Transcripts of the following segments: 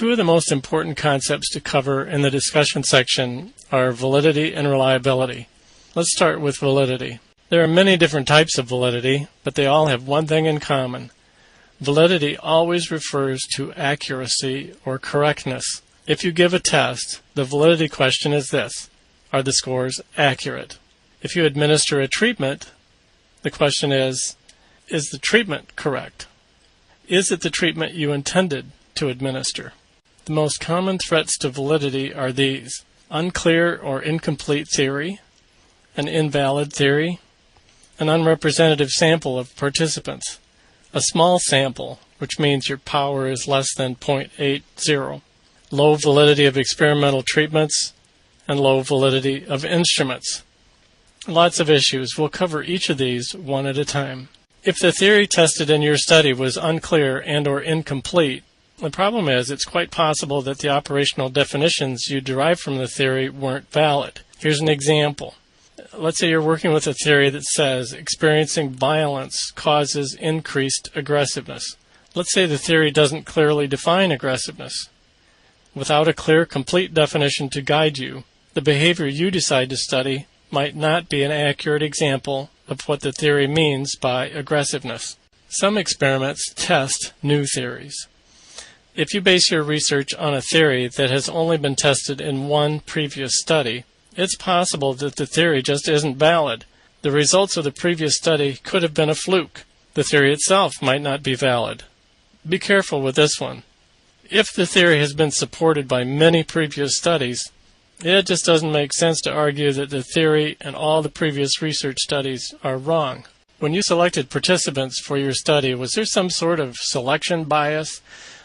Two of the most important concepts to cover in the discussion section are validity and reliability. Let's start with validity. There are many different types of validity, but they all have one thing in common. Validity always refers to accuracy or correctness. If you give a test, the validity question is this: are the scores accurate? If you administer a treatment, the question is the treatment correct? Is it the treatment you intended to administer? The most common threats to validity are these: unclear or incomplete theory, an invalid theory, an unrepresentative sample of participants, a small sample, which means your power is less than 0.80, low validity of experimental treatments, and low validity of instruments. Lots of issues. We'll cover each of these one at a time. If the theory tested in your study was unclear and or incomplete, the problem is it's quite possible that the operational definitions you derived from the theory weren't valid. Here's an example. Let's say you're working with a theory that says experiencing violence causes increased aggressiveness. Let's say the theory doesn't clearly define aggressiveness. Without a clear, complete definition to guide you, the behavior you decide to study might not be an accurate example of what the theory means by aggressiveness. Some experiments test new theories. If you base your research on a theory that has only been tested in one previous study, it's possible that the theory just isn't valid. The results of the previous study could have been a fluke. The theory itself might not be valid. Be careful with this one. If the theory has been supported by many previous studies, it just doesn't make sense to argue that the theory and all the previous research studies are wrong. When you selected participants for your study, was there some sort of selection bias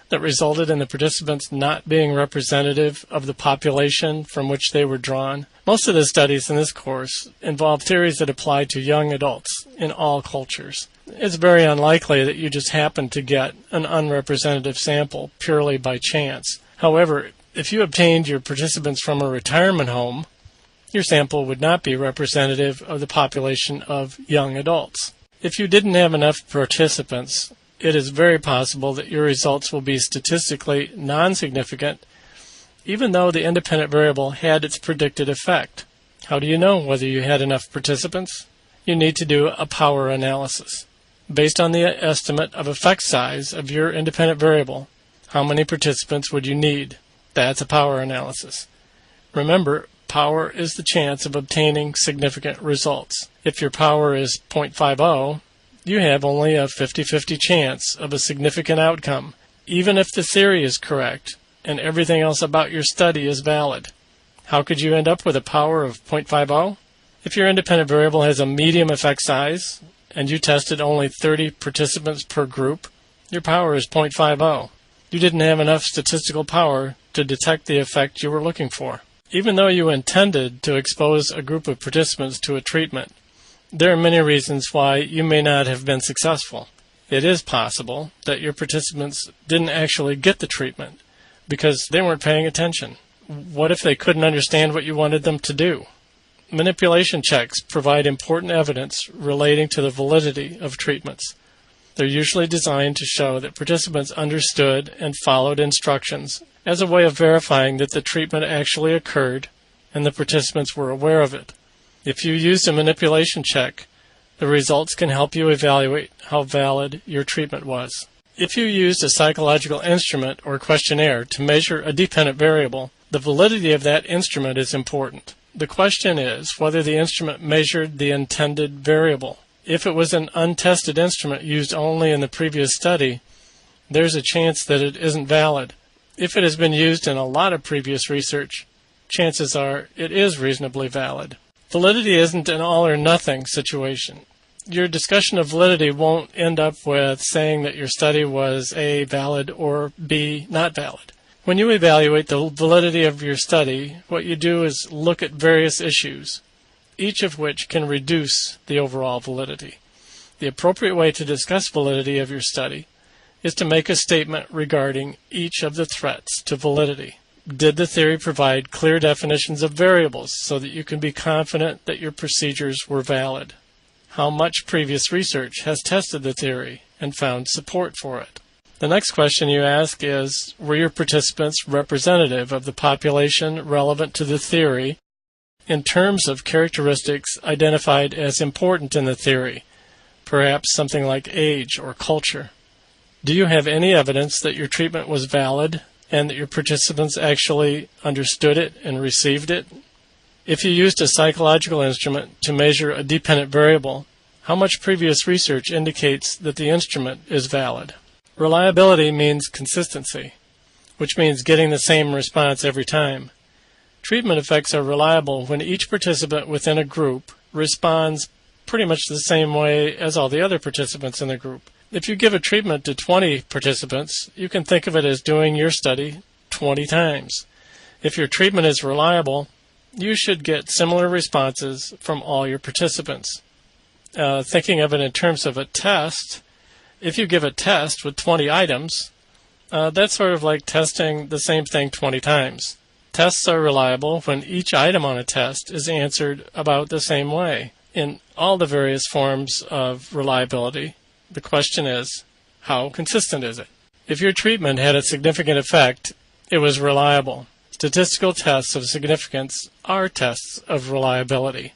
that resulted in the participants not being representative of the population from which they were drawn? Most of the studies in this course involve theories that apply to young adults in all cultures. It's very unlikely that you just happen to get an unrepresentative sample purely by chance. However, if you obtained your participants from a retirement home, your sample would not be representative of the population of young adults. If you didn't have enough participants, it is very possible that your results will be statistically non-significant, even though the independent variable had its predicted effect. How do you know whether you had enough participants? You need to do a power analysis. Based on the estimate of effect size of your independent variable, how many participants would you need? That's a power analysis. Remember, power is the chance of obtaining significant results. If your power is 0.50, you have only a 50-50 chance of a significant outcome, even if the theory is correct and everything else about your study is valid. How could you end up with a power of 0.50? If your independent variable has a medium effect size and you tested only 30 participants per group, your power is 0.50. You didn't have enough statistical power to detect the effect you were looking for. Even though you intended to expose a group of participants to a treatment, there are many reasons why you may not have been successful. It is possible that your participants didn't actually get the treatment because they weren't paying attention. What if they couldn't understand what you wanted them to do? Manipulation checks provide important evidence relating to the validity of treatments. They're usually designed to show that participants understood and followed instructions as a way of verifying that the treatment actually occurred and the participants were aware of it. If you use a manipulation check, the results can help you evaluate how valid your treatment was. If you used a psychological instrument or questionnaire to measure a dependent variable, the validity of that instrument is important. The question is whether the instrument measured the intended variable. If it was an untested instrument used only in the previous study, there's a chance that it isn't valid. If it has been used in a lot of previous research, chances are it is reasonably valid. Validity isn't an all-or-nothing situation. Your discussion of validity won't end up with saying that your study was A, valid, or B, not valid. When you evaluate the validity of your study, what you do is look at various issues, each of which can reduce the overall validity. The appropriate way to discuss validity of your study is to make a statement regarding each of the threats to validity. Did the theory provide clear definitions of variables so that you can be confident that your procedures were valid? How much previous research has tested the theory and found support for it? The next question you ask is, were your participants representative of the population relevant to the theory in terms of characteristics identified as important in the theory, perhaps something like age or culture? Do you have any evidence that your treatment was valid and that your participants actually understood it and received it? If you used a psychological instrument to measure a dependent variable, how much previous research indicates that the instrument is valid? Reliability means consistency, which means getting the same response every time. Treatment effects are reliable when each participant within a group responds pretty much the same way as all the other participants in the group. If you give a treatment to 20 participants, you can think of it as doing your study 20 times. If your treatment is reliable, you should get similar responses from all your participants. Thinking of it in terms of a test, if you give a test with 20 items, that's sort of like testing the same thing 20 times. Tests are reliable when each item on a test is answered about the same way. In all the various forms of reliability, the question is, how consistent is it? If your treatment had a significant effect, it was reliable. Statistical tests of significance are tests of reliability.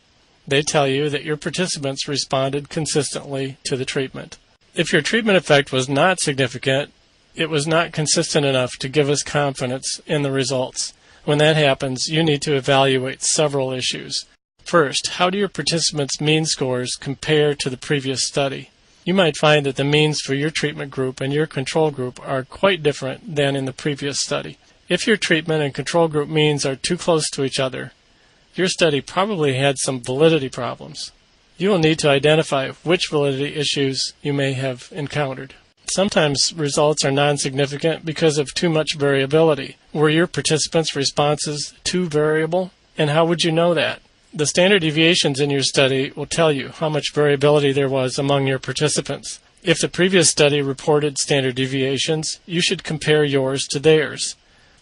They tell you that your participants responded consistently to the treatment. If your treatment effect was not significant, it was not consistent enough to give us confidence in the results. When that happens, you need to evaluate several issues. First, how do your participants' mean scores compare to the previous study? You might find that the means for your treatment group and your control group are quite different than in the previous study. If your treatment and control group means are too close to each other, your study probably had some validity problems. You will need to identify which validity issues you may have encountered. Sometimes results are non-significant because of too much variability. Were your participants' responses too variable? And how would you know that? The standard deviations in your study will tell you how much variability there was among your participants. If the previous study reported standard deviations, you should compare yours to theirs.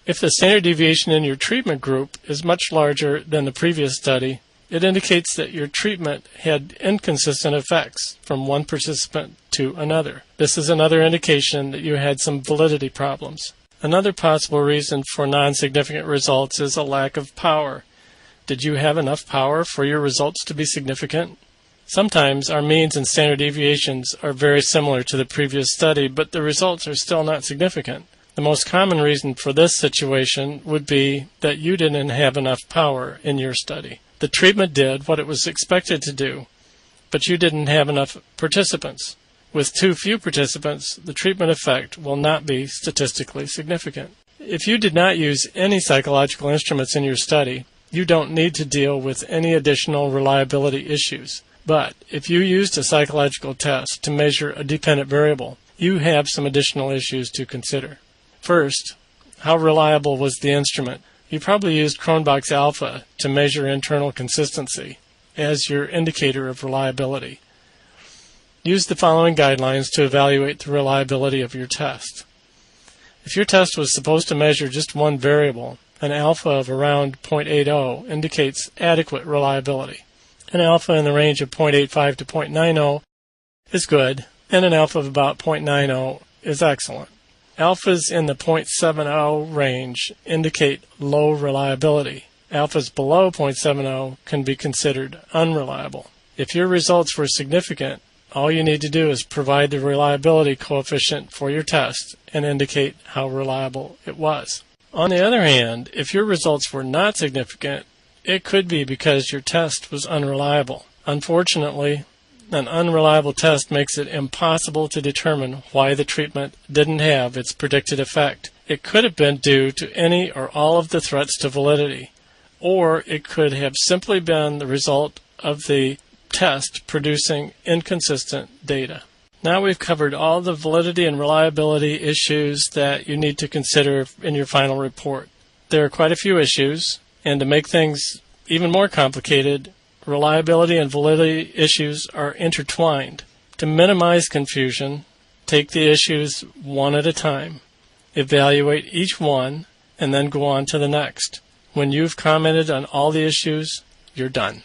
If the standard deviation in your treatment group is much larger than the previous study, it indicates that your treatment had inconsistent effects from one participant to another. This is another indication that you had some validity problems. Another possible reason for non-significant results is a lack of power. Did you have enough power for your results to be significant? Sometimes our means and standard deviations are very similar to the previous study, but the results are still not significant. The most common reason for this situation would be that you didn't have enough power in your study. The treatment did what it was expected to do, but you didn't have enough participants. With too few participants, the treatment effect will not be statistically significant. If you did not use any psychological instruments in your study, you don't need to deal with any additional reliability issues. But if you used a psychological test to measure a dependent variable, you have some additional issues to consider. First, how reliable was the instrument? You probably used Cronbach's alpha to measure internal consistency as your indicator of reliability. Use the following guidelines to evaluate the reliability of your test. If your test was supposed to measure just one variable, an alpha of around 0.80 indicates adequate reliability. An alpha in the range of 0.85 to 0.90 is good, and an alpha of about 0.90 is excellent. Alphas in the 0.70 range indicate low reliability. Alphas below 0.70 can be considered unreliable. If your results were significant, all you need to do is provide the reliability coefficient for your test and indicate how reliable it was. On the other hand, if your results were not significant, it could be because your test was unreliable. Unfortunately, an unreliable test makes it impossible to determine why the treatment didn't have its predicted effect. It could have been due to any or all of the threats to validity, or it could have simply been the result of the test producing inconsistent data. Now we've covered all the validity and reliability issues that you need to consider in your final report. There are quite a few issues, and to make things even more complicated, reliability and validity issues are intertwined. To minimize confusion, take the issues one at a time. Evaluate each one, and then go on to the next. When you've commented on all the issues, you're done.